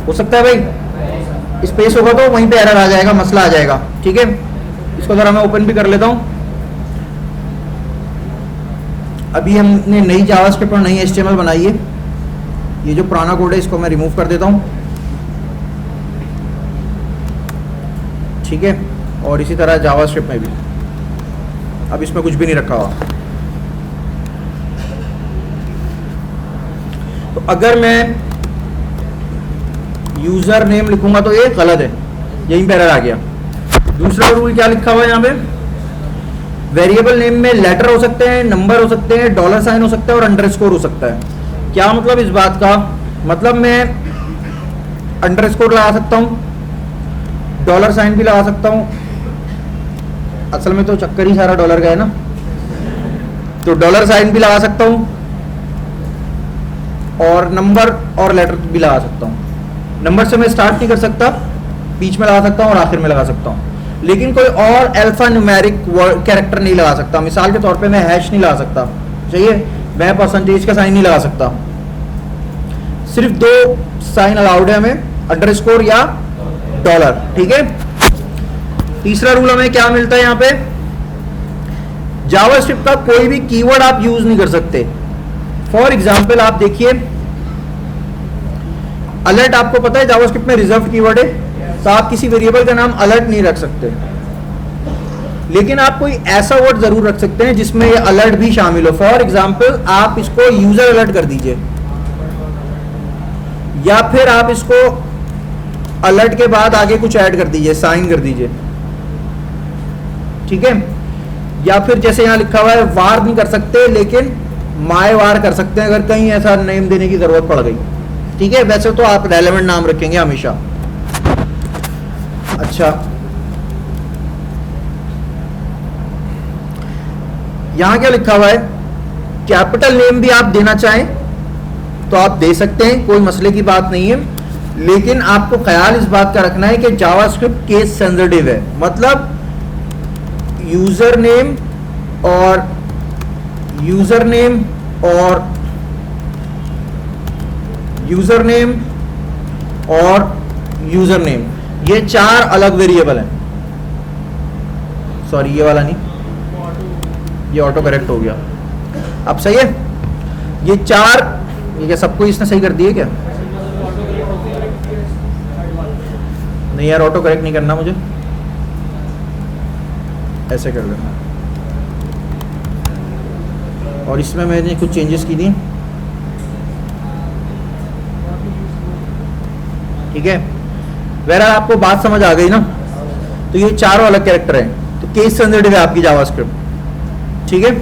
हो सकता है भाई, स्पेस होगा तो वहीं पे एरर आ जाएगा, मसला आ जाएगा। ठीक है, इसको जरा मैं ओपन भी कर लेता हूं। अभी हमने नई जावास्क्रिप्ट और नई एचटीएमएल बनाई है। ये जो पुराना कोड है इसको मैं रिमूव कर देता हूं। ठीक है, और इसी तरह जावास्क्रिप्ट में भी अब इसमें कुछ भी नहीं रखा हुआ। तो अगर मैं यूजर नेम लिखूंगा तो ये गलत है, यहीं पर एरर आ गया। दूसरा रूल क्या लिखा हुआ है यहाँ पे, वेरिएबल नेम में लेटर हो सकते हैं, नंबर हो सकते हैं, डॉलर साइन हो सकता है और अंडरस्कोर हो सकता है। क्या मतलब इस बात का, मतलब मैं अंडरस्कोर लगा सकता हूँ, डॉलर साइन भी लगा सकता हूँ। असल में तो चक्कर ही सारा डॉलर का है ना, तो डॉलर साइन भी लगा सकता हूँ और नंबर और लेटर भी लगा सकता हूँ। नंबर से मैं स्टार्ट नहीं कर सकता, बीच में लगा सकता हूँ और आखिर में लगा सकता हूँ, लेकिन कोई और अल्फा न्यूमेरिक कैरेक्टर नहीं लगा सकता। मिसाल के तौर पे मैं हैश नहीं लगा सकता, चाहिए मैं परसेंटेज का साइन नहीं लगा सकता। सिर्फ दो साइन अलाउड है हमें, अंडरस्कोर या डॉलर। ठीक है, तीसरा रूल हमें क्या मिलता है यहाँ पे, जावास्क्रिप्ट का कोई भी कीवर्ड आप यूज नहीं कर सकते। फॉर एग्जाम्पल आप देखिए, अलर्ट आपको पता है जावास्क्रिप्ट में रिजर्व कीवर्ड है, तो आप किसी वेरिएबल का नाम अलर्ट नहीं रख सकते, लेकिन आप कोई ऐसा वर्ड जरूर रख सकते हैं जिसमें ये अलर्ट भी शामिल हो। फॉर एग्जाम्पल आप इसको यूजर अलर्ट कर दीजिए, या फिर आप इसको अलर्ट के बाद आगे कुछ ऐड कर दीजिए, साइन कर दीजिए। ठीक है, या फिर जैसे यहां लिखा हुआ है वार नहीं कर सकते, लेकिन माय वार कर सकते हैं अगर कहीं ऐसा नेम देने की जरूरत पड़ गई। ठीक है, वैसे तो आप रेलेवेंट नाम रखेंगे हमेशा। अच्छा, यहां क्या लिखा हुआ है, कैपिटल नेम भी आप देना चाहें तो आप दे सकते हैं, कोई मसले की बात नहीं है, लेकिन आपको ख्याल इस बात का रखना है कि जावास्क्रिप्ट केस सेंसिटिव है। मतलब यूजर नेम और यूजर नेम और यूजर नेम और यूजर नेम, ये चार अलग वेरिएबल हैं। सॉरी, ये वाला नहीं, ये ऑटो करेक्ट हो गया, अब सही है। ये चार, ये क्या सबको इसने सही कर दिया क्या? नहीं यार, ऑटो करेक्ट नहीं करना मुझे, ऐसे कर देना। और इसमें मैंने कुछ चेंजेस की थी। ठीक है, बहरहाल आपको बात समझ आ गई ना। तो ये चारों अलग कैरेक्टर हैं, तो केस सेंसिटिव है आपकी जावास्क्रिप्ट। ठीक है,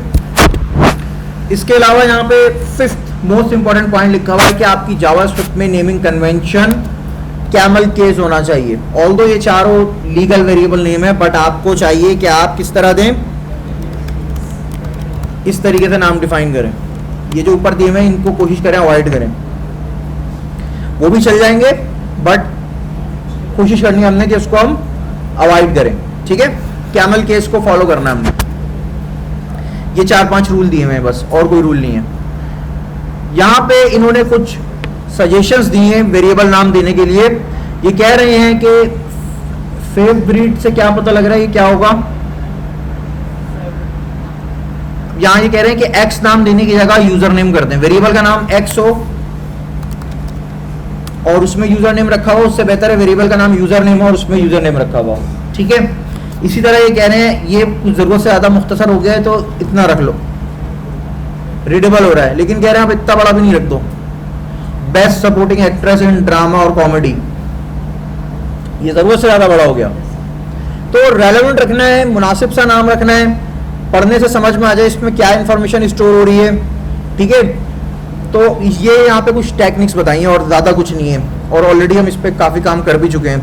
इसके अलावा यहाँ पे फिफ्थ मोस्ट इंपॉर्टेंट पॉइंट लिखा हुआ है कि आपकी जावास्क्रिप्ट में नेमिंग कन्वेंशन कैमल केस होना चाहिए। ऑल्दो ये चारों लीगल वेरिएबल नेम है, बट आपको चाहिए कि आप किस तरह दें, इस तरीके से नाम डिफाइन करें। ये जो ऊपर दिए हुए हैं इनको कोशिश करें अवॉइड करें, वो भी चल जाएंगे, बट कोशिश करनी है हमने कि उसको हम अवॉइड करें। ठीक है, कैमल केस को फॉलो करना है हमने। ये 4-5 रूल दिए हुए हैं बस, और कोई रूल नहीं है। यहां पे इन्होंने कुछ सजेशंस दिए हैं वेरिएबल नाम देने के लिए। ये कह रहे हैं कि फेवरेट से क्या पता लग रहा है ये क्या होगा। यहां ये कह रहे हैं कि एक्स नाम देने की जगह यूजर नेम कर दें। वेरिएबल का नाम एक्स हो और उसमें यूजर नेम रखा हो, उससे बेहतर है वेरिएबल का नाम यूजर नेम हो और उसमें यूजर नेम रखा हुआ। ठीक है, इसी तरह ये कह रहे हैं, ये जरूरत से ज्यादा मुख्तसर हो गया है तो इतना रख लो, रीडेबल हो रहा है, लेकिन कह रहे हैं आप इतना बड़ा भी नहीं रख दो। Best supporting actress in drama और कॉमेडी, ये जरूरत से ज्यादा बड़ा हो गया। तो रेलेवेंट रखना है, मुनासिब सा नाम रखना है, पढ़ने से समझ में आ जाए इसमें क्या इंफॉर्मेशन स्टोर हो रही है। ठीक है, तो ये यहाँ पे कुछ टेक्निक्स बताई हैं और ज़्यादा कुछ नहीं है, और ऑलरेडी हम इस पर काफ़ी काम कर भी चुके हैं।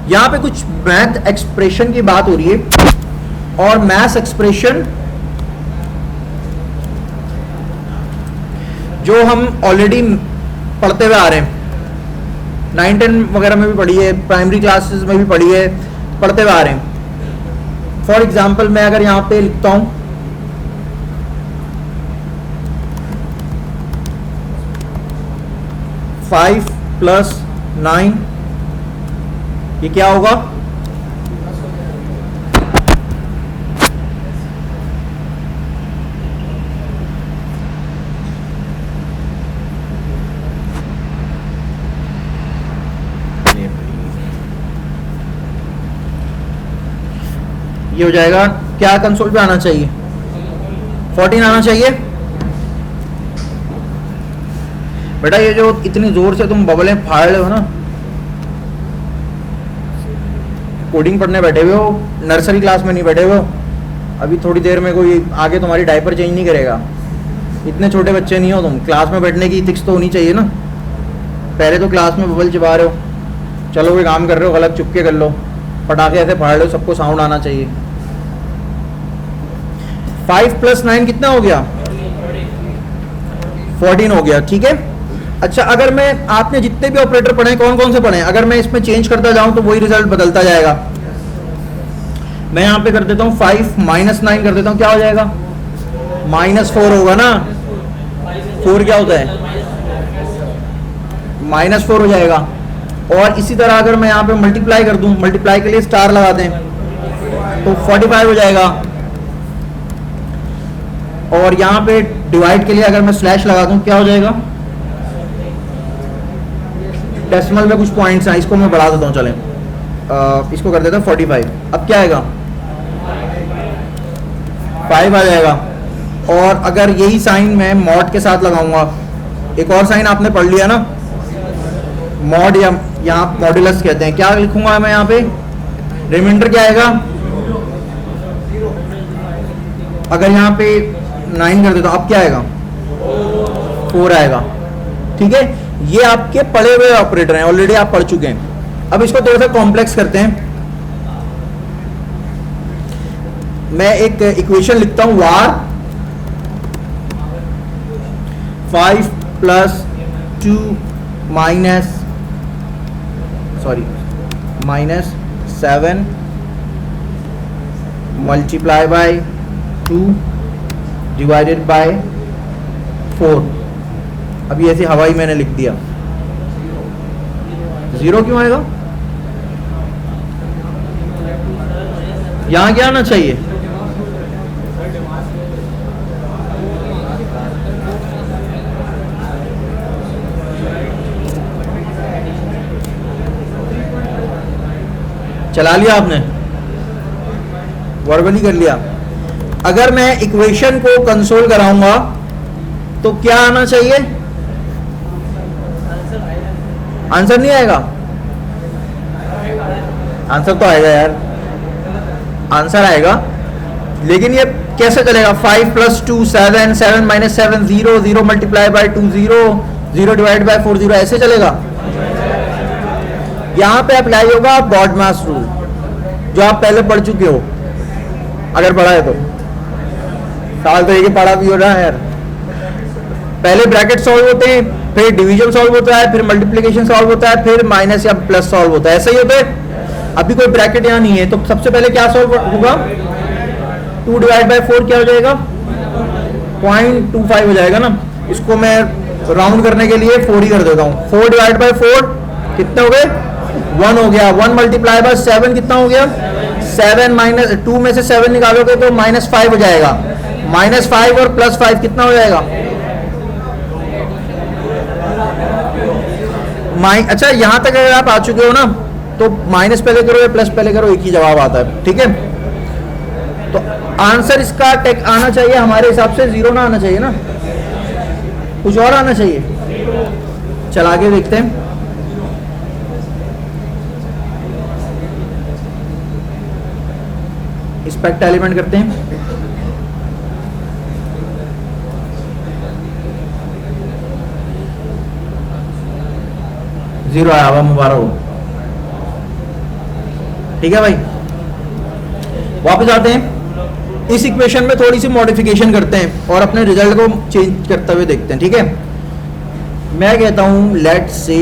यहाँ पे कुछ मैथ एक्सप्रेशन की बात हो रही है, और मैथ एक्सप्रेशन जो हम ऑलरेडी पढ़ते हुए आ रहे हैं, 9-10 वगैरह में भी पढ़ी है, प्राइमरी क्लासेस में भी पढ़ी है, पढ़ते हुए आ रहे हैं। फॉर एग्जाम्पल मैं अगर यहाँ पे लिखता हूँ 5 प्लस 9, ये क्या होगा? ये हो जाएगा क्या? कंसोल पे आना चाहिए 14 आना चाहिए बेटा। ये जो इतनी जोर से तुम बबलें फाड़ रहे हो ना, कोडिंग पढ़ने बैठे हुए हो, नर्सरी क्लास में नहीं बैठे हुए हो। अभी थोड़ी देर में कोई आगे तुम्हारी डायपर चेंज नहीं करेगा। इतने छोटे बच्चे नहीं हो तुम, क्लास में बैठने की इथिक्स तो होनी चाहिए ना। पहले तो क्लास में बबल चिपा रहे हो, चलो कोई काम कर रहे हो गलत चुप के कर लो, पटाखे ऐसे फाड़ लो, सबको साउंड आना चाहिए। 5 प्लस 9 कितना हो गया? 14 हो गया, ठीक है। अच्छा, अगर मैं, आपने जितने भी ऑपरेटर पढ़े कौन कौन से पढ़े हैं, अगर मैं इसमें चेंज करता जाऊं तो वही रिजल्ट बदलता जाएगा। मैं यहाँ पे कर देता हूँ 5 माइनस 9 कर देता हूँ, क्या हो जाएगा? -4 होगा ना। 4 क्या होता है? -4 हो जाएगा। और इसी तरह अगर मैं यहाँ पे मल्टीप्लाई कर दूं, मल्टीप्लाई के लिए स्टार लगा दें तो 45 हो जाएगा। और यहाँ पे डिवाइड के लिए अगर मैं स्लैश लगा दूं क्या हो जाएगा? डेसिमल में कुछ पॉइंट्स हैं, इसको मैं बढ़ा देता हूँ, चलें इसको कर देता हूँ 45। अब क्या आएगा? 5 आ जाएगा। और अगर यही साइन मैं मॉड के साथ लगाऊंगा, एक और साइन आपने पढ़ लिया ना, मॉड, या यहाँ मॉड्यूलस कहते हैं, क्या लिखूंगा मैं यहाँ पे? रिमाइंडर क्या आएगा? अगर यहाँ पे 9 कर देता हूँ, अब क्या आएगा? 4 आएगा, ठीक है। ये आपके पढ़े हुए ऑपरेटर हैं, ऑलरेडी आप पढ़ चुके हैं। अब इसको थोड़ा सा कॉम्प्लेक्स करते हैं। मैं एक इक्वेशन लिखता हूं, वार 5 plus 2 -7 multiply by 2 divided by 4। अभी ऐसी हवाई मैंने लिख दिया। 0 क्यों आएगा? यहां क्या आना चाहिए? चला लिया आपने, वर्बली कर लिया। अगर मैं इक्वेशन को कंसोल कराऊंगा तो क्या आना चाहिए? आंसर नहीं आएगा? आंसर तो आएगा यार, आंसर आएगा, लेकिन ये कैसे चलेगा? 5 plus 2 7, 7 minus 7 0, 0 multiply by 2 0, 0 divide by 4 0, ऐसे चलेगा? यहां पे अप्लाई होगा बॉडमास रूल, जो आप पहले पढ़ चुके हो, अगर पढ़ा है तो। साल तो एक ही पढ़ा भी हो रहा है यार। पहले ब्रैकेट सॉल्व होते हैं, फिर डिवीजन सॉल्व होता है, फिर मल्टीप्लिकेशन सॉल्व होता है, फिर माइनस या प्लस सॉल्व होता है, ऐसा ही होता है। अभी कोई ब्रैकेट यहाँ नहीं है, तो सबसे पहले क्या सॉल्व होगा? 2 डिवाइड बाय 4 क्या हो जाएगा? 0.25 हो जाएगा ना। इसको मैं राउंड करने के लिए 4 ही कर देता हूँ। 4 डिवाइड बाय 4 कितने हो गए? 1 हो गया। 1 मल्टीप्लाई बाय 7 कितना हो गया? 7 माइनस 2 में से 7 निकालोगे तो -5 हो जाएगा। -5 और +5 कितना हो जाएगा? अच्छा, यहां तक अगर आप आ चुके हो ना, तो माइनस पहले करो या प्लस पहले करो, एक ही जवाब आता है, ठीक है। तो आंसर इसका टेक आना चाहिए हमारे हिसाब से 0 ना आना चाहिए ना, कुछ और आना चाहिए। चल आगे देखते हैं। इंस्पेक्ट एलिमेंट करते हैं। जीरो आया हुआ, मुबारक हो, ठीक है भाई। वापस आते हैं, इस इक्वेशन में थोड़ी सी मॉडिफिकेशन करते हैं और अपने रिजल्ट को चेंज करते हुए देखते हैं, ठीक है। मैं कहता हूं लेट से,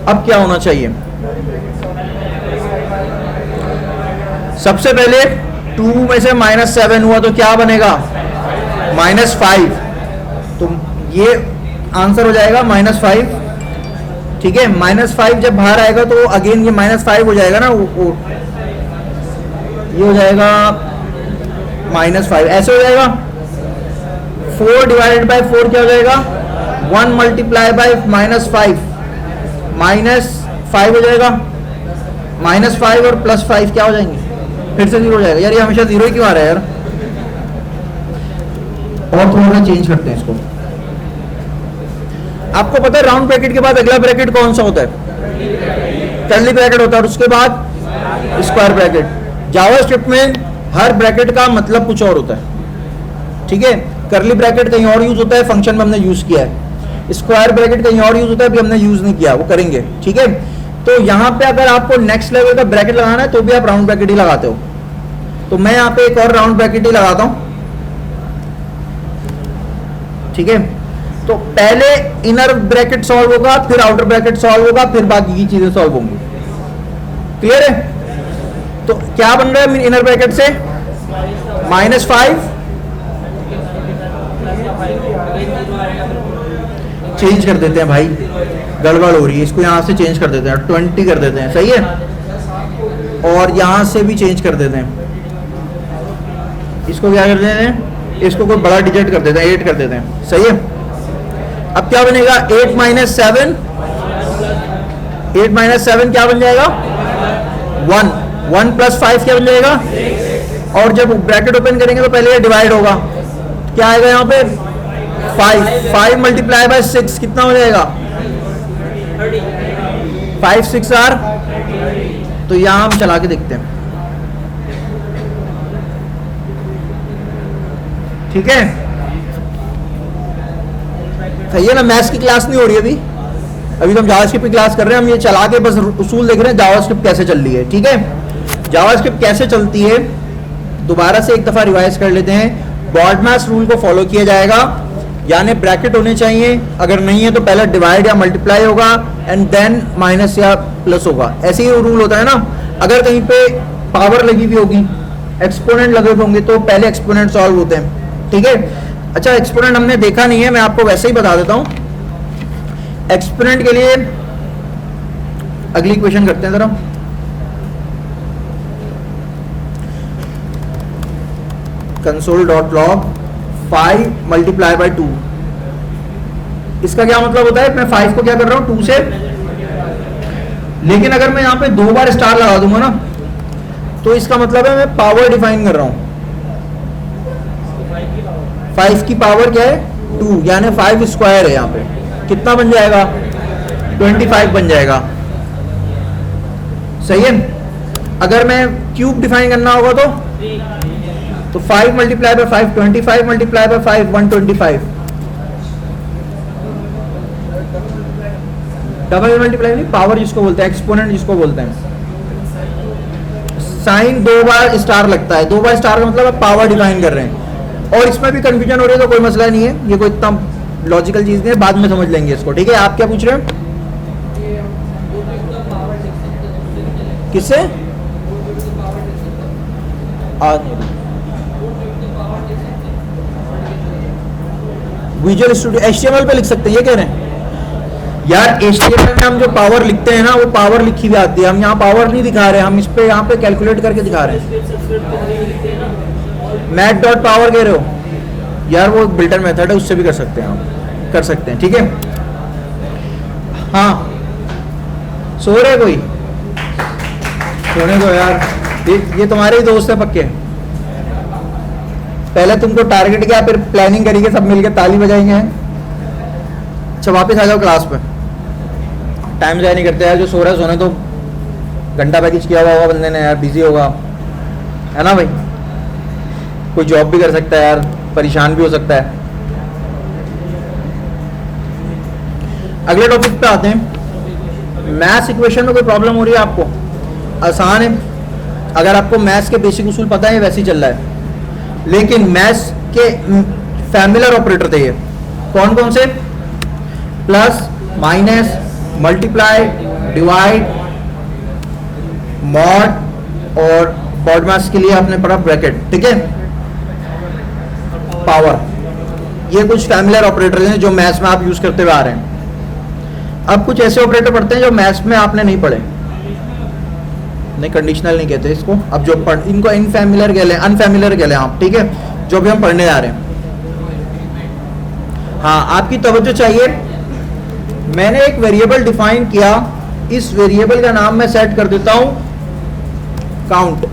अब क्या होना चाहिए? सबसे पहले 2 में से -7 हुआ तो क्या बनेगा? -5। तो ये आंसर हो जाएगा -5, ठीक है। -5 जब बाहर आएगा तो अगेन ये -5 हो जाएगा ना, ये हो जाएगा -5, ऐसे हो जाएगा। 4 डिवाइडेड बाय 4 क्या हो जाएगा, 1 मल्टीप्लाई बाय -5, -5 हो जाएगा। -5 और +5 क्या हो जाएंगे, फिर से 0 हो जाएगा। यार ये हमेशा 0 ही क्यों आ रहा है यार। और थोड़ा सा चेंज करते हैं इसको। आपको पता है राउंड ब्रैकेट के बाद अगला ब्रैकेट कौन सा होता है, कर्ली ब्रैकेट होता है, और उसके बाद स्क्वायर ब्रैकेट। जावास्क्रिप्ट में हर ब्रैकेट का मतलब कुछ और होता है, ठीक है। कर्ली ब्रैकेट कहीं और यूज होता है, फंक्शन में हमने यूज किया है। स्क्वायर ब्रैकेट कहीं और यूज होता है, अभी हमने यूज नहीं किया, वो करेंगे, ठीक है। तो यहाँ पे अगर आपको नेक्स्ट लेवल का ब्रैकेट लगाना है तो भी आप राउंड ब्रैकेट ही लगाते हो। तो मैं यहाँ पे एक और राउंड ब्रैकेट ही लगाता हूँ, ठीक है। तो पहले इनर ब्रैकेट सॉल्व होगा, फिर आउटर ब्रैकेट सॉल्व होगा, फिर बाकी की चीजें सॉल्व होंगी। क्लियर है। तो क्या बन रहा है इनर ब्रैकेट से, -5, चेंज कर देते हैं भाई, गड़बड़ हो रही है, इसको यहां से चेंज कर देते हैं, 20 कर देते हैं, सही है। और यहां से भी चेंज कर देते हैं, इसको क्या कर देते हैं, इसको कोई बड़ा डिजिट कर देते हैं, 8 कर देते हैं, सही है। अब क्या बनेगा, 8 - 7, 8 - 7 क्या बन जाएगा, 1, 1 + 5 क्या बन जाएगा। और जब ब्रैकेट ओपन करेंगे तो पहले ये डिवाइड होगा, क्या आएगा यहाँ पे, 5 मल्टीप्लाई बाय 6 कितना हो जाएगा, 5 6 आर। तो यहां हम चला के देखते हैं, ठीक है। सही है ना, मैथ्स की क्लास नहीं हो रही अभी तो हम जावास्क्रिप्ट की क्लास कर रहे हैं। हम ये चला के बस उसूल देख रहे हैं जावास्क्रिप्ट कैसे चल रही है, ठीक है। जावास्क्रिप्ट कैसे चलती है दोबारा से एक दफा रिवाइज कर लेते हैं। बॉडमास रूल को फॉलो किया जाएगा, यानी ब्रैकेट होने चाहिए, अगर नहीं है तो पहले डिवाइड या मल्टीप्लाई होगा एंड देन माइनस या प्लस होगा, ऐसे ही रूल होता है ना। अगर कहीं पे पावर लगी हुई होगी, एक्सपोनेंट लगे हुए होंगे तो पहले एक्सपोनेंट सॉल्व होते हैं, ठीक है। अच्छा, एक्सपोनेंट हमने देखा नहीं है, मैं आपको वैसे ही बता देता हूं। एक्सपोनेंट के लिए अगली इक्वेशन करते हैं जरा। console.log 5 मल्टीप्लाई बाय 2, इसका क्या मतलब होता है, मैं 5 को क्या कर रहा हूं 2 से, लेकिन अगर मैं यहां पे 2 बार स्टार लगा दूंगा ना तो इसका मतलब है मैं पावर डिफाइन कर रहा हूं। 5 की पावर क्या है 2, यानी 5 स्क्वायर है, यहाँ पे कितना बन जाएगा 25 बन जाएगा, सही है। अगर मैं क्यूब डिफाइन करना होगा तो 5 multiply by 5 25 multiply by 5 125, double multiply नहीं, पावर जिसको बोलते हैं, एक्सपोनेंट जिसको बोलते हैं। साइन 2 बार स्टार लगता है, 2 बार स्टार का मतलब आप पावर डिफाइन कर रहे हैं। और इसमें भी कंफ्यूजन हो रही है तो कोई मसला नहीं है, ये कोई इतना लॉजिकल चीज नहीं है, बाद में समझ लेंगे इसको, ठीक है। आप क्या पूछ रहे हैं, किससे, विजुअल स्टूडियो HTML पे लिख सकते हैं, ये कह रहे हैं यार। HTML में हम जो पावर लिखते हैं ना वो पावर लिखी हुई आती है, हम यहाँ पावर नहीं दिखा रहे, हम इस पे यहाँ पे कैलकुलेट करके दिखा रहे हैं। math.power कह रहे हो यार, वो बिल्टर मेथड है, उससे भी कर सकते हैं, आप कर सकते हैं, ठीक है। हाँ, सो रहे कोई, सोने को यार, ये तुम्हारे ही दोस्त है पक्के। पहले तुमको टारगेट किया, फिर प्लानिंग करेंगे, सब मिलके ताली बजाएंगे। अच्छा, वापस आ जाओ क्लास पे, टाइम जाया नहीं करते यार, जो सो रहा है सोने तो, घंटा पैकेज किया हुआ होगा बंदे ने यार, बिजी होगा, है ना भाई। कोई जॉब भी कर सकता है यार, परेशान भी हो सकता है। अगले टॉपिक पे आते हैं। मैथ्स इक्वेशन में कोई प्रॉब्लम हो रही है आपको, आसान है, अगर आपको मैथ्स के बेसिक उसूल पता है वैसे ही चल रहा है। लेकिन मैथ्स के फैमिलियर ऑपरेटर थे ये, कौन कौन से, plus, minus, multiply, divide, mod, और बॉडमास के लिए आपने पढ़ा ब्रैकेट, ठीक है, पावर। ये कुछ फैमिलियर ऑपरेटर्स हैं जो मैथ्स में आप यूज करते हुए आ रहे हैं। अब कुछ ऐसे ऑपरेटर पढ़ते हैं जो मैथ्स में आपने नहीं पढ़े, नहीं कंडीशनल नहीं कहते इसको, अब जो इनको इनफैमिलियर कह लें, अनफैमिलियर कह लें आप, ठीक है, जो भी हम पढ़ने जा रहे हैं। हाँ, आपकी तवज्जो चाहिए। मैंने एक वेरिएबल डिफाइन किया, इस वेरिएबल का नाम मैं सेट कर देता हूं काउंट,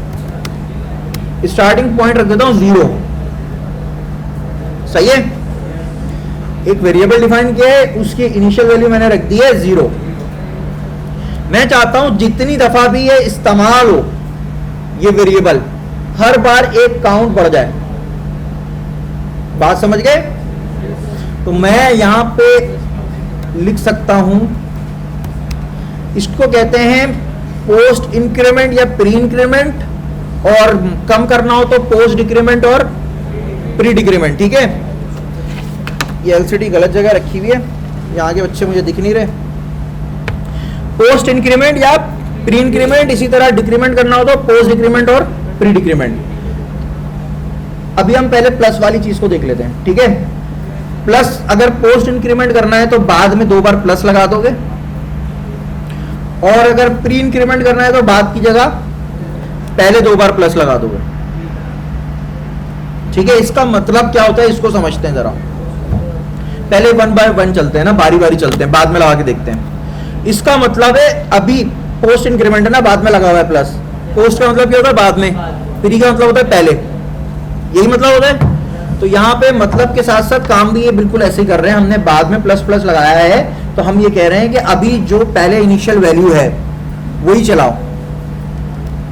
स्टार्टिंग पॉइंट रख देता हूं 0। सही है, एक वेरिएबल डिफाइन किया है, उसकी इनिशियल वैल्यू मैंने रख दी है 0। मैं चाहता हूं जितनी दफा भी ये इस्तेमाल हो ये वेरिएबल, हर बार एक काउंट बढ़ जाए। बात समझ गए? तो मैं यहां पे लिख सकता हूं, इसको कहते हैं पोस्ट इंक्रीमेंट या प्री इंक्रीमेंट, और कम करना हो तो पोस्ट डिक्रीमेंट और प्री डिक्रीमेंट। ठीक है, ये एलसीडी गलत जगह रखी हुई है, यहाँ के बच्चे मुझे दिख नहीं रहे। पोस्ट इंक्रीमेंट या प्री इंक्रीमेंट, इसी तरह डिक्रीमेंट करना हो तो पोस्ट डिक्रीमेंट और प्री डिक्रीमेंट। अभी हम पहले प्लस वाली चीज को देख लेते हैं। ठीक है, प्लस अगर पोस्ट इंक्रीमेंट करना है तो बाद में 2 बार प्लस लगा दोगे, और अगर प्री इंक्रीमेंट करना है तो बाद की जगह पहले 2 बार प्लस लगा दोगे। ठीक है, इसका मतलब क्या होता है इसको समझते हैं जरा। पहले 1 बाय 1 चलते हैं ना, बारी बारी चलते हैं, बाद में लगा के देखते हैं। इसका मतलब है अभी पोस्ट इंक्रीमेंट है ना, बाद में लगा हुआ है प्लस। पोस्ट का मतलब क्या होता है बाद में, प्री का मतलब होता है पहले, यही मतलब होता है। तो यहाँ पे मतलब के साथ साथ काम भी ये बिल्कुल ऐसे ही कर रहे हैं, हमने बाद में प्लस प्लस लगाया है, तो हम ये कह रहे हैं कि अभी जो पहले इनिशियल वैल्यू है वही चलाओ,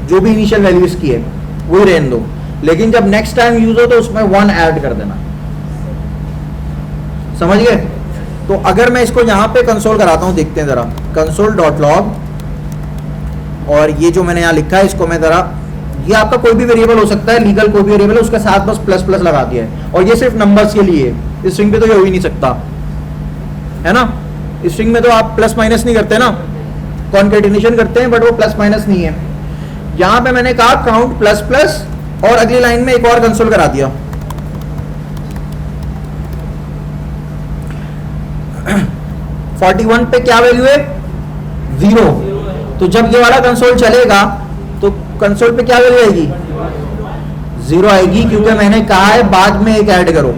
जो भी इनिशियल वैल्यू इसकी है वही रहने दो, लेकिन जब नेक्स्ट टाइम यूज हो तो उसमें 1 ऐड कर देना। समझ गए? तो अगर मैं इसको यहाँ पे कंसोल कराता हूँ, देखते हैं जरा, कंसोल डॉट लॉग, और ये जो मैंने यहाँ लिखा है इसको मैं जरा, ये आपका कोई भी वेरिएबल हो सकता है, लीगल कोई भी वेरिएबल है, उसके साथ बस प्लस प्लस लगा दिया है, और ये सिर्फ नंबर्स के लिए, इस स्ट्रिंग पे तो ये हो ही नहीं सकता है ना। इस स्ट्रिंग में तो आप प्लस माइनस नहीं करते ना, कॉन्केटिनेशन करते हैं, बट वो प्लस माइनस नहीं है। यहाँ पे मैंने कहा काउंट प्लस प्लस, और अगली लाइन में एक और कंसोल करा दिया। 41 पे क्या वैल्यू है? 0। तो जब ये वाला कंसोल चलेगा तो कंसोल पे क्या वैल्यू आएगी? 0 आएगी, क्योंकि मैंने कहा है बाद में एक ऐड करो,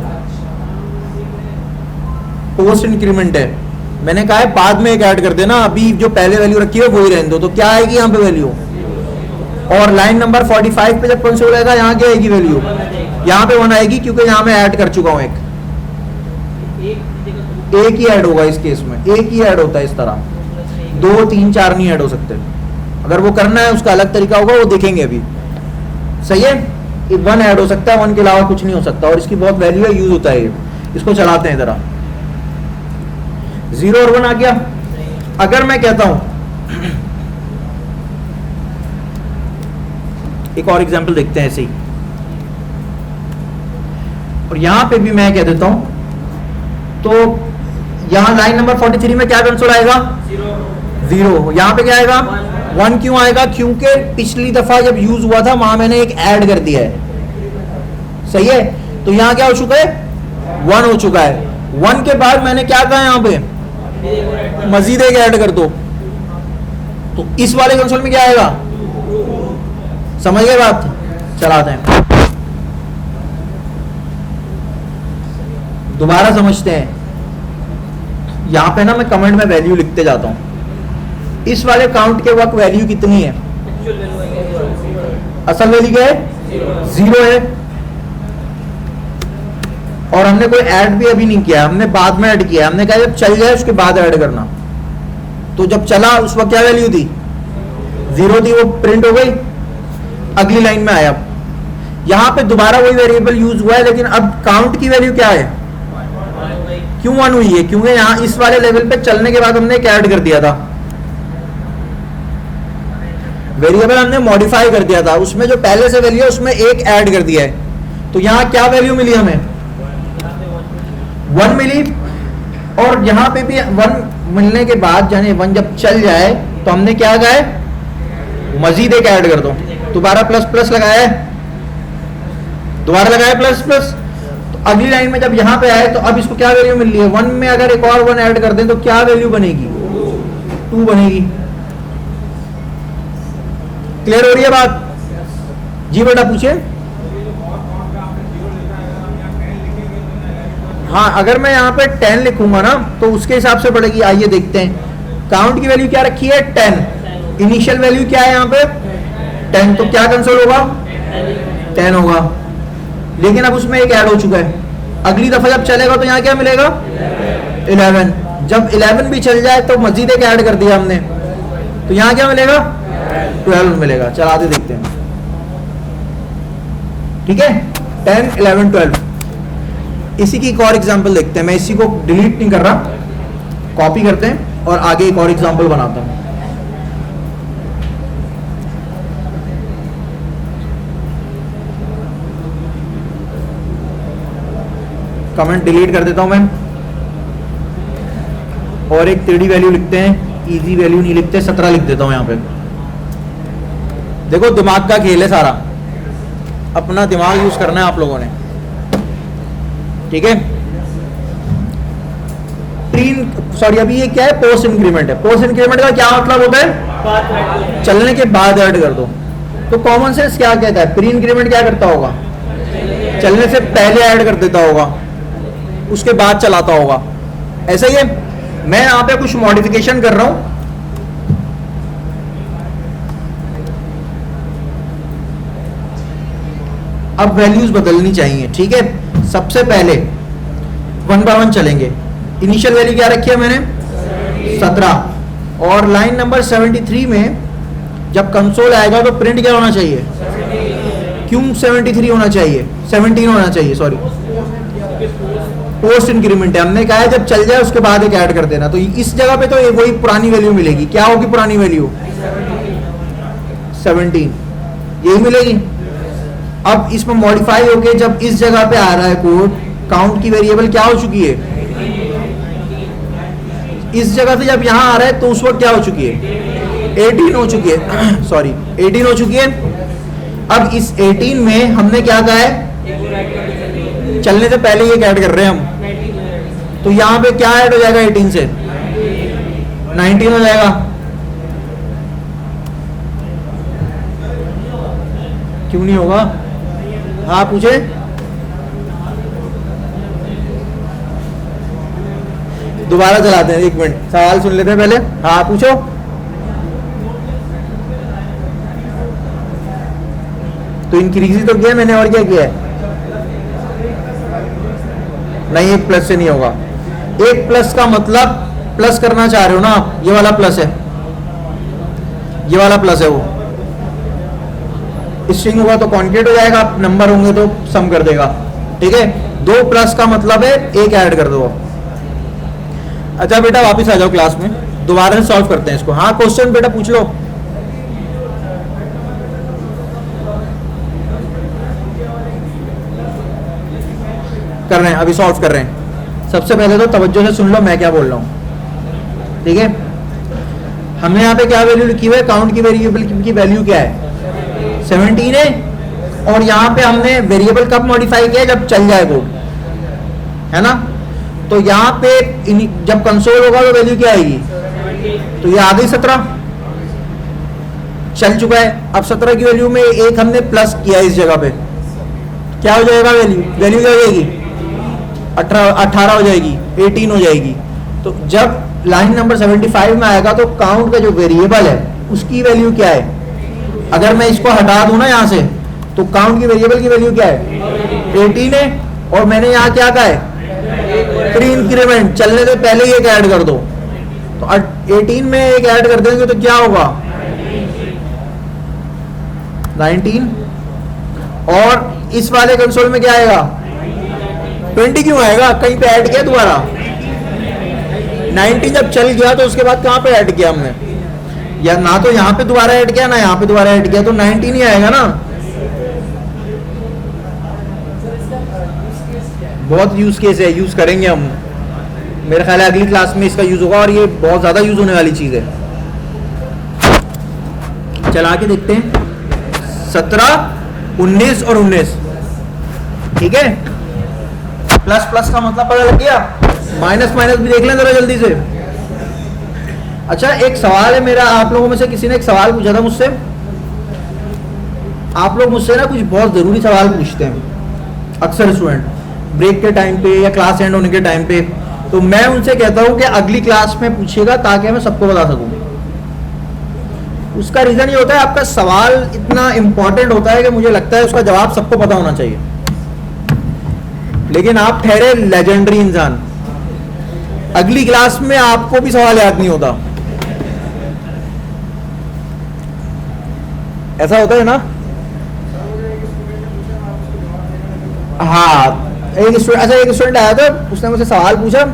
पोस्ट इंक्रीमेंट है, मैंने कहा है बाद में एक ऐड कर देना, अभी जो पहले वैल्यू रखी है वही रहने दो। तो क्या आएगी यहाँ पे वैल्यू? और लाइन नंबर 45 पे जब कंसोल आएगा यहाँ क्या आएगी वैल्यू? यहाँ पे 1 आएगी, क्योंकि यहाँ मैं ऐड कर चुका हूँ एक ही ऐड होगा इस केस में, एक ही ऐड होता है इस तरह, 2 3 4 नहीं ऐड हो सकते। अगर वो करना है उसका अलग तरीका होगा, वो देखेंगे अभी। सही है, 1 ऐड हो सकता है, 1 के अलावा कुछ नहीं हो सकता, और इसकी बहुत वैल्यू है, यूज होता है। इसको चलाते हैं जरा, 0 और 1 आ गया। अगर मैं कहता हूं, एक और एग्जांपल देखते हैं ऐसे ही, और यहां पे भी मैं कह देता हूं, तो यहां लाइन नंबर 43 में क्या कंसोल आएगा? 0। यहां पे क्या आएगा? 1 क्यों आएगा? क्योंकि पिछली दफा जब यूज हुआ था वहां मैंने एक ऐड कर दिया है। सही है, तो यहां क्या हो चुका है? 1 हो चुका है। 1 के बाद मैंने क्या कहा यहां पे? मजीद एक ऐड कर दो, तो इस वाले कंसोल में क्या आएगा? समझ गए बात? चलाते हैं, दोबारा समझते हैं। यहां पे ना मैं कमेंट में वैल्यू लिखते जाता हूं। इस वाले काउंट के वक्त वैल्यू कितनी है? असल वैल्यू क्या है? 0 है, और हमने कोई ऐड भी अभी नहीं किया, हमने बाद में ऐड किया। हमने कहा जब चल जाए उसके बाद ऐड करना, तो जब चला उस वक्त क्या वैल्यू थी? 0 थी, वो प्रिंट हो गई, अगली लाइन में आया। यहां पे दोबारा वही वेरिएबल यूज हुआ है, लेकिन अब काउंट की वैल्यू क्या है? क्यों 1 हुई है? क्योंकि यहां इस वाले लेवल पे चलने के बाद हमने एक ऐड कर दिया था, वेरिएबल हमने मॉडिफाई कर दिया था, उसमें जो पहले से वैल्यू है उसमें एक ऐड कर दिया है। तो यहां क्या वैल्यू मिली हमें? 1 मिली, और यहां पे भी 1 मिलने के बाद यानी 1 जब चल जाए तो हमने क्या कहा है? मजीद एक ऐड कर दो। दोबारा प्लस प्लस लगाया है, दोबारा लगाया प्लस प्लस, तो अगली लाइन में जब यहाँ पे आए तो अब इसको क्या वैल्यू मिल रही है, 1 में अगर एक और 1 ऐड कर दें तो क्या वैल्यू बनेगी, 2 बनेगी। क्लियर हो रही है बात? जी बेटा पूछिए। हाँ, अगर मैं यहाँ पे 10 लिखूंगा ना तो उसके हिसाब से पड़ेगी। आइए देखते हैं, काउंट की वैल्यू क्या रखी है, 10। इनिशियल वैल्यू क्या है यहाँ पे, 10, तो क्या कंसोल होगा, 10 होगा। लेकिन अब उसमें एक ऐड हो चुका है, अगली दफा जब चलेगा तो यहाँ क्या मिलेगा, 11। जब 11 भी चल जाए तो मजीद एक ऐड कर दिया हमने, तो यहाँ क्या मिलेगा, 12 मिलेगा। चला आते देखते हैं, ठीक है, 10, 11, 12। इसी की एक और एग्जांपल देखते हैं। मैं इसी को डिलीट नहीं कर रहा, कॉपी करते हैं और आगे एक और एग्जांपल बनाता हूं। कमेंट डिलीट कर देता हूं मैं, और एक 3D वैल्यू लिखते हैं, इजी वैल्यू नहीं लिखते, 17 लिख देता हूं यहां पे। देखो दिमाग का खेल है सारा, अपना दिमाग यूज करना है आप लोगों ने, ठीक है। सॉरी, अभी ये क्या है, पोस्ट इंक्रीमेंट है। पोस्ट इंक्रीमेंट का क्या मतलब होता है, चलने के बाद ऐड कर दो। तो कॉमन सेंस क्या कहता है, प्री इंक्रीमेंट क्या करता होगा, चलने से पहले ऐड कर देता होगा, उसके बाद चलाता होगा। ऐसा ही है, मैं यहां पे कुछ मॉडिफिकेशन कर रहा हूं। अब वैल्यूज बदलनी चाहिए, ठीक है। सबसे पहले 1 बाय 1 चलेंगे। इनिशियल वैल्यू क्या रखी है मैंने, 17। और लाइन नंबर 73 में जब कंसोल आएगा तो प्रिंट क्या होना चाहिए, क्यों 73 होना चाहिए, 17 होना चाहिए, सॉरी, पोस्ट इंक्रीमेंट है। हमने कहा है जब चल जाए उसके बाद एक ऐड कर देना। तो इस जगह पे तो वही पुरानी वैल्यू मिलेगी। क्या होगी पुरानी वैल्यू, 17, यही मिलेगी। अब इसमें मॉडिफाई होके जब इस जगह पे आ रहा है कोड, काउंट की वेरिएबल क्या हो चुकी है, इस जगह से जब यहां आ रहा है तो उस वक्त क्या हो चुकी है, 18 हो चुकी है, सॉरी 18 हो चुकी है। अब इस 18 में हमने क्या कहा है, चलने से पहले ये ऐड कर रहे हैं हम, तो यहां पे क्या ऐड हो जाएगा, 18 से 19 हो जाएगा। क्यों नहीं होगा, हाँ पूछे, दोबारा चलाते हैं, 1 मिनट सवाल सुन लेते हैं पहले। हाँ पूछो। तो इंक्रीज ही तो किया मैंने, और क्या किया है, नहीं 1 प्लस से नहीं होगा। 1 प्लस का मतलब प्लस करना चाह रहे हो ना आप, ये वाला प्लस है, ये वाला प्लस है, वो स्ट्रिंग होगा तो कॉन्केट हो जाएगा, नंबर होंगे तो सम कर देगा, ठीक है। 2 प्लस का मतलब है 1 ऐड कर दो। अच्छा बेटा वापस आ जाओ क्लास में, दोबारा से सॉल्व करते हैं इसको। हाँ क्वेश्चन बेटा पूछ लो। कर रहे हैं, अभी सॉल्व कर रहे हैं। सबसे पहले तो तवज्जो से सुन लो मैं क्या बोल रहा हूं, ठीक है। हमने यहाँ पे क्या वैल्यू लिखी हुई है, काउंट की वेरिएबल की वैल्यू क्या है, 17 है। और यहाँ पे हमने वेरिएबल कब मॉडिफाई किया, जब चल जाए कोड, है ना। तो यहाँ पे जब कंसोल होगा तो वैल्यू क्या आएगी, तो ये आ गई 17, चल चुका है। अब 17 की वैल्यू में एक हमने प्लस किया इस जगह पे, क्या हो जाएगा वैल्यू, वैल्यू क्या हो जाएगी, 18 हो जाएगी, 18 हो जाएगी। तो जब लाइन नंबर 75 में आएगा तो काउंट का जो वेरिएबल है उसकी वैल्यू क्या है, अगर मैं इसको हटा दूं ना यहाँ से, तो काउंट की वेरिएबल की वैल्यू क्या है, 18 है। और मैंने यहाँ क्या कहा है, प्री इंक्रीमेंट, चलने से पहले ही एक ऐड कर दो। तो 18 में एक ऐड कर देंगे तो क्या होगा, 19। और इस वाले कंसोल में क्या आएगा, 20 क्यों आएगा, कहीं पे ऐड किया दोबारा, 19 जब चल गया तो उसके बाद कहाँ पे ऐड किया हमने, या ना तो यहाँ पे दोबारा ऐड किया ना यहाँ पे दोबारा ऐड किया, तो 19 ही आएगा ना। बहुत यूज केस है, यूज करेंगे हम, मेरे ख्याल है अगली क्लास में इसका यूज होगा, और ये बहुत ज्यादा यूज होने वाली चीज है। चला के देखते हैं, 17, 19 और 19, ठीक है। प्लस प्लस का मतलब पता लग गया, माइनस माइनस भी देख लें जरा जल्दी से। अच्छा एक सवाल है मेरा, आप लोगों में से किसी ने एक सवाल पूछा था मुझसे, आप लोग मुझसे ना कुछ बहुत ज़रूरी सवाल पूछते हैं अक्सर स्टूडेंट ब्रेक के टाइम पे या क्लास एंड होने के टाइम पे, तो मैं उनसे कहता हूँ कि अगली क्लास में पूछिएगा ताकि मैं सबको बता सकूँ। उसका रीज़न ये होता है आपका सवाल इतना इंपॉर्टेंट होता है कि मुझे लगता है उसका जवाब सबको पता होना चाहिए, लेकिन आप ठहरे लेजेंडरी इंसान, अगली क्लास में आपको भी सवाल याद नहीं होता। ऐसा होता है ना? हाँ एक स्टूडेंट आया था, उसने मुझसे सवाल पूछा,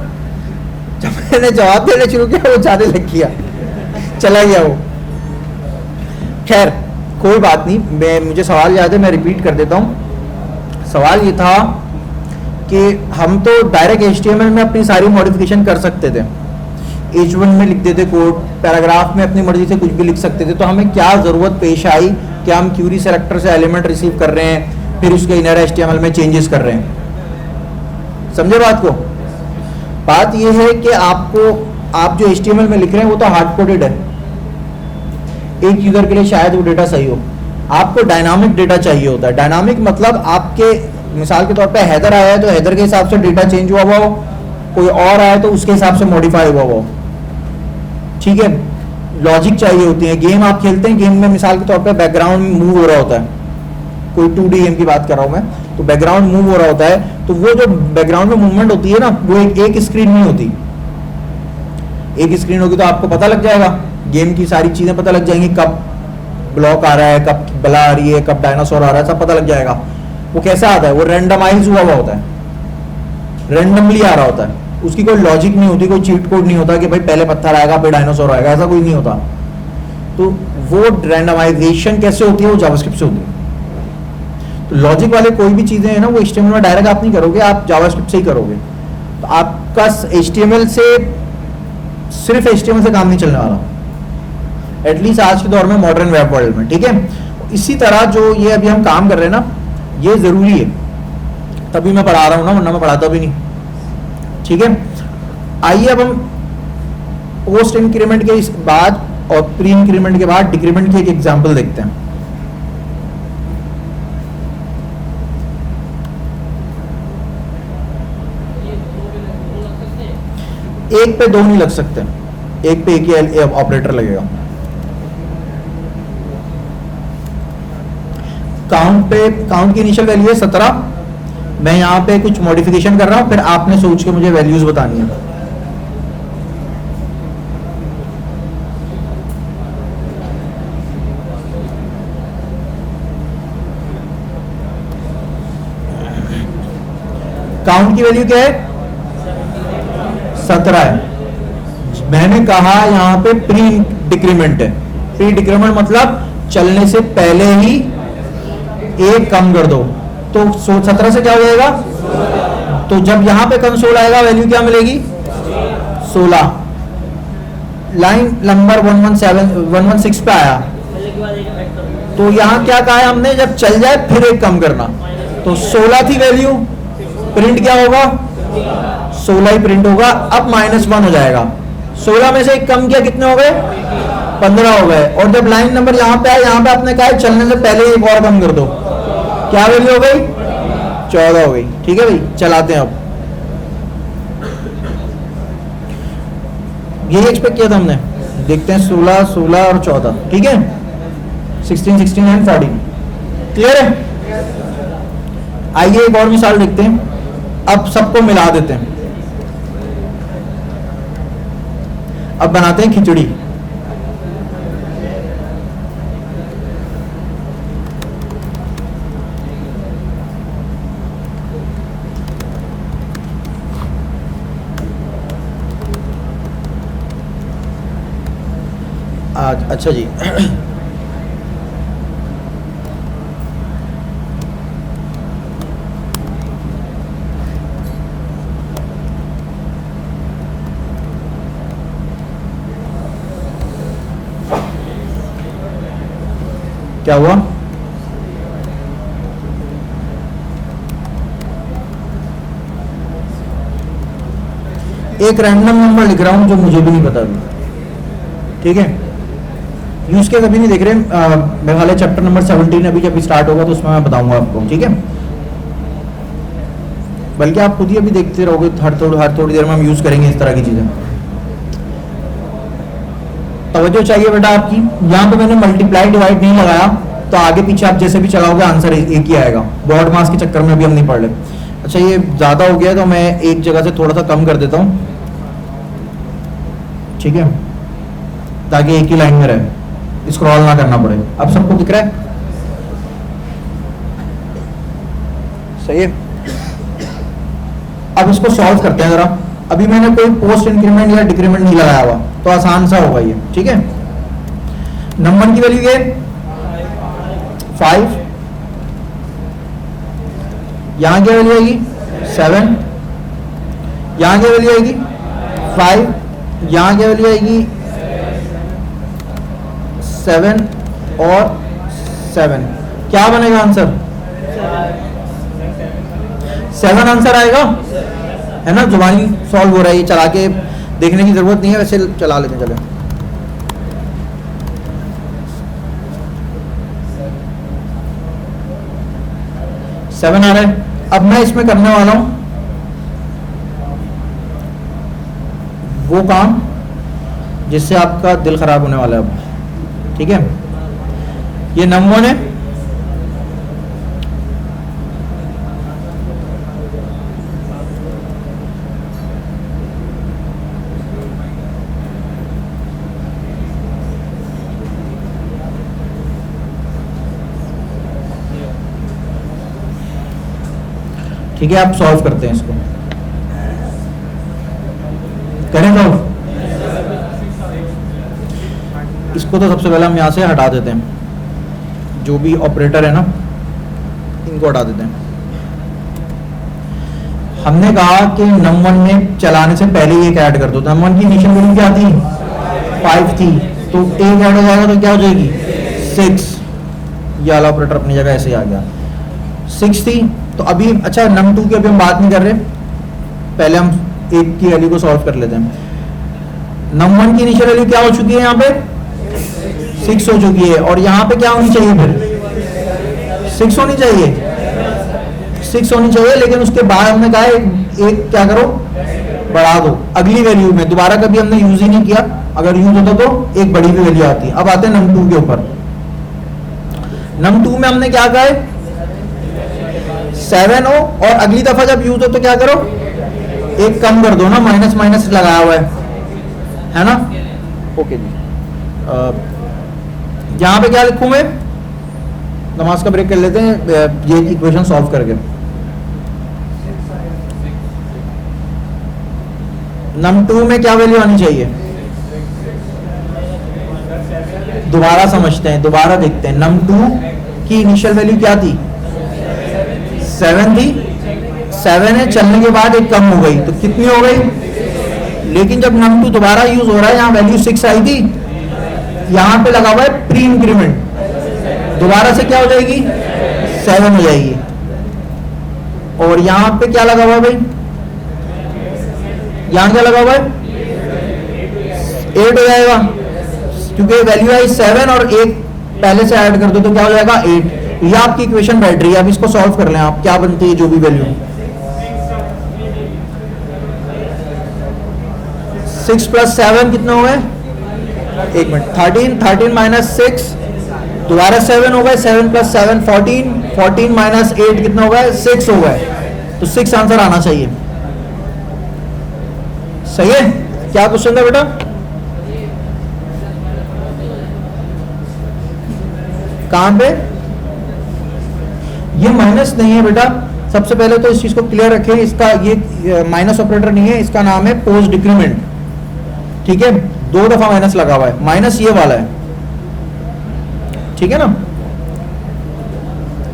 जब मैंने जवाब देने शुरू किया वो ज्यादा लग गया, चला गया वो। खैर कोई बात नहीं, मुझे सवाल याद है, मैं रिपीट कर देता हूँ। सवाल ये था कि हम तो डायरेक्ट HTML में अपनी सारी मॉडिफिकेशन कर सकते थे, H1 में लिख देते कोड, पैराग्राफ में अपनी मर्जी से कुछ भी लिख सकते थे, तो हमें क्या ज़रूरत पेश आई कि हम क्यूरी सेलेक्टर से एलिमेंट रिसीव कर रहे हैं फिर उसके इनर HTML में चेंजेस कर रहे हैं। समझे बात को? बात यह है कि आप जो HTML में लिख रहे हैं वो तो हार्ड कोडेड है, एक यूजर के लिए शायद वो डेटा सही हो, आपको डायनामिक डेटा चाहिए होता है। डायनामिक मतलब आपके मिसाल के तौर पे हेडर आया है तो हेडर के हिसाब से डेटा चेंज हुआ हो, कोई और आया तो उसके हिसाब से मॉडिफाई हुआ हो, ठीक है। लॉजिक चाहिए होती है। गेम आप खेलते हैं, गेम में मिसाल के तौर पे बैकग्राउंड मूव हो रहा होता है, कोई 2D गेम की बात कर रहा हूँ मैं, तो बैकग्राउंड मूव हो रहा होता है, तो वो जो बैकग्राउंड में मूवमेंट होती है ना, वो एक स्क्रीन नहीं होती, एक स्क्रीन होगी तो आपको पता लग जाएगा, गेम की सारी चीजें पता लग जाएंगी, कब ब्लॉक आ रहा है, कब बला आ रही है, कब डायनासोर आ रहा है, सब पता लग जाएगा। वो कैसा आता है? वो रैंडमाइज हुआ होता है, रैंडमली आ रहा होता है, उसकी कोई लॉजिक नहीं होती, कोई चीट कोड नहीं होता कि भाई पहले पत्थर आएगा फिर डायनासोर आएगा, ऐसा कोई नहीं होता। तो वो रैंडमाइजेशन कैसे होती है? वो जावास्क्रिप्ट से होती है। तो लॉजिक वाले कोई भी चीजें हैं ना, वो HTML में डायरेक्ट आप नहीं करोगे, आप जावास्क्रिप्ट से ही करोगे। तो आपका HTML से सिर्फ HTML से काम नहीं चलने वाला, एटलीस्ट आज के दौर में मॉडर्न वेब वर्ल्ड में, ठीक है। इसी तरह जो ये अभी हम काम कर रहे हैं ना, ये जरूरी है, तभी मैं पढ़ा रहा हूँ ना, वरना मैं पढ़ाता भी नहीं, ठीक है। आइए अब हम पोस्ट इंक्रीमेंट के बाद और प्री इंक्रीमेंट के बाद डिक्रीमेंट की एक एग्जांपल देखते हैं। एक पे दो नहीं लग सकते, एक पे एक ही ऑपरेटर लगेगा। काउंट की इनिशियल वैल्यू है 17, मैं यहां पे कुछ मॉडिफिकेशन कर रहा हूं, फिर आपने सोच के मुझे वैल्यूज बतानी है। काउंट की वैल्यू क्या है? 17 है। मैंने कहा यहां पे प्री डिक्रीमेंट है, प्री डिक्रीमेंट मतलब चलने से पहले ही एक कम कर दो, तो 17 से क्या हो जाएगा? तो जब यहां पे कंसोल आएगा वैल्यू क्या मिलेगी? 16। लाइन नंबर 116 पे आया, तो यहां क्या कहा है हमने? जब चल जाए फिर एक कम करना, तो 16 थी वैल्यू, प्रिंट क्या होगा? 16 ही प्रिंट होगा। अब -1 हो जाएगा, 16 में से एक कम किया, कितने हो गए? 15 हो गए। और जब लाइन नंबर यहां पे आया, यहां पे आपने कहा चलने से पहले एक और कम कर दो, क्या वैल्यू हो गई? 14 हो गई, ठीक है भाई। चलाते हैं अब, यही एक्सपेक्ट किया था हमने, देखते हैं 16, 16 और 14, ठीक है, 16, 16 एंड 14, क्लियर है। आइए एक और मिसाल देखते हैं, अब सबको मिला देते हैं, अब बनाते हैं खिचड़ी। आज अच्छा जी क्या हुआ? एक रैंडम नंबर लिख रहा हूं जो मुझे भी नहीं पता अभी, ठीक है। यूज केस अभी नहीं देख रहे, मेरे ख्याल है चैप्टर नंबर 17 अभी जब स्टार्ट होगा तो उसमें मैं बताऊंगा आपको, ठीक है। बल्कि आप खुद ही अभी देखते रहोगे, हर थोड़ी देर में हम यूज करेंगे इस तरह की चीजें। तवज्जो चाहिए बेटा आपकी, यहाँ पे मैंने मल्टीप्लाई डिवाइड नहीं लगाया, तो आगे पीछे आप जैसे भी चलाओगे आंसर एक ही आएगा। ब्रॉड मास के चक्कर में अभी हम नहीं पढ़ रहे। अच्छा ये ज्यादा हो गया तो मैं एक जगह से थोड़ा सा कम कर देता हूँ, ठीक है, ताकि एक ही लाइन में रहे, स्क्रॉल ना करना पड़े। अब सबको दिख रहा है? सही है। अब इसको सॉल्व करते हैं जरा। अभी मैंने कोई पोस्ट इंक्रीमेंट या डिक्रीमेंट नहीं लगाया हुआ, तो आसान सा होगा ये, ठीक है। नंबर की वैल्यू ये 5, यहां की वैल्यू आएगी 7, यहां की वैल्यू आएगी 5, यहां की वैल्यू आएगी 7 और 7। क्या बनेगा आंसर? 7 आंसर आएगा, है ना। जुबानी सॉल्व हो रहा है, ये चला के देखने की जरूरत नहीं है, वैसे चला लेते चले। सेवन आ रहा है। अब मैं इसमें करने वाला हूं वो काम जिससे आपका दिल खराब होने वाला है अब, ठीक है। ये नंबर है, ठीक है। आप सॉल्व करते हैं इसको, करें सॉल्व। इसको तो सबसे पहले हम यहां से हटा देते हैं, जो भी ऑपरेटर है ना इनको हटा देते हैं। हमने कहा कि नम 1 में चलाने से पहले एक ऐड कर दो। नम 1 की इनिशियल वैल्यू क्या थी? 5 थी, तो एक ऐड हो जाएगा तो क्या हो जाएगी? 6। ये वाला ऑपरेटर अपनी जगह ऐसे ही आ गया। 6 थी, तो अभी अच्छा नम 2 की अभी हम बात नहीं कर रहे, पहले हम एक की वैल्यू को सॉल्व कर लेते हैं। नम 1 की इनिशियल वैल्यू क्या हो चुकी है? यहाँ पे 6 हो चुकी है, और यहाँ पे क्या होनी चाहिए? फिर 6 होनी चाहिए, 6 होनी चाहिए। लेकिन उसके बाद हमने कहा एक क्या करो, बढ़ा दो अगली वैल्यू में। दोबारा कभी हमने यूज ही नहीं किया, अगर यूज होता तो एक बड़ी भी वैल्यू आती। अब आते हैं नम 2 के ऊपर। नम 2 में हमने क्या कहा है? 7 हो, और अगली दफा जब यूज हो तो क्या करो? एक कम कर दो ना, माइनस माइनस लगाया हुआ है ना। ओके जी। यहां पे क्या लिखूं मैं? नमाज का ब्रेक कर लेते हैं ये इक्वेशन सॉल्व करके। नम 2 में क्या वैल्यू आनी चाहिए? दोबारा समझते हैं, दोबारा देखते हैं। नम 2 की इनिशियल वैल्यू क्या थी? 7 थी। 7 है, चलने के बाद एक कम हो गई, तो कितनी हो गई? लेकिन जब नम 2 दोबारा यूज हो रहा है, यहाँ वैल्यू 6 आई थी, यहाँ पे लगा हुआ है प्री इंक्रीमेंट, दोबारा से क्या हो जाएगी? 7 हो जाएगी। और यहाँ पे क्या लगा हुआ है भाई? यहाँ क्या लगा हुआ है? 8 हो जाएगा, क्योंकि वैल्यू आई 7 और एक पहले से ऐड कर दो तो क्या हो जाएगा? 8। ये आपकी इक्वेशन बैठ रही है। अब इसको सॉल्व कर लें आप, क्या बनती है जो भी वैल्यू। 6 + 7 कितना हो गए? 1 मिनट। 13 माइनस 6, दोबारा 7 हो गए। 7 + 7 14, 14 माइनस 8 कितना हो गए? 6 हो गए। तो 6 आंसर आना चाहिए। सही है। क्या क्वेश्चन था बेटा? कहां पे? ये माइनस नहीं है बेटा। सबसे पहले तो इस चीज को क्लियर रखें, इसका ये माइनस ऑपरेटर नहीं है, इसका नाम है पोस्ट डिक्रीमेंट, ठीक है। 2 दफा माइनस लगा हुआ है, माइनस ये वाला है, ठीक है ना।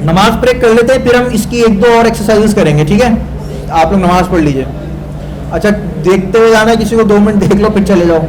नमाज ब्रेक कर लेते हैं, फिर हम इसकी 1-2 और एक्सरसाइजेस करेंगे, ठीक है। आप लोग नमाज पढ़ लीजिए। अच्छा देखते हुए जाना, किसी को 2 मिनट देख लो फिर चले जाओ।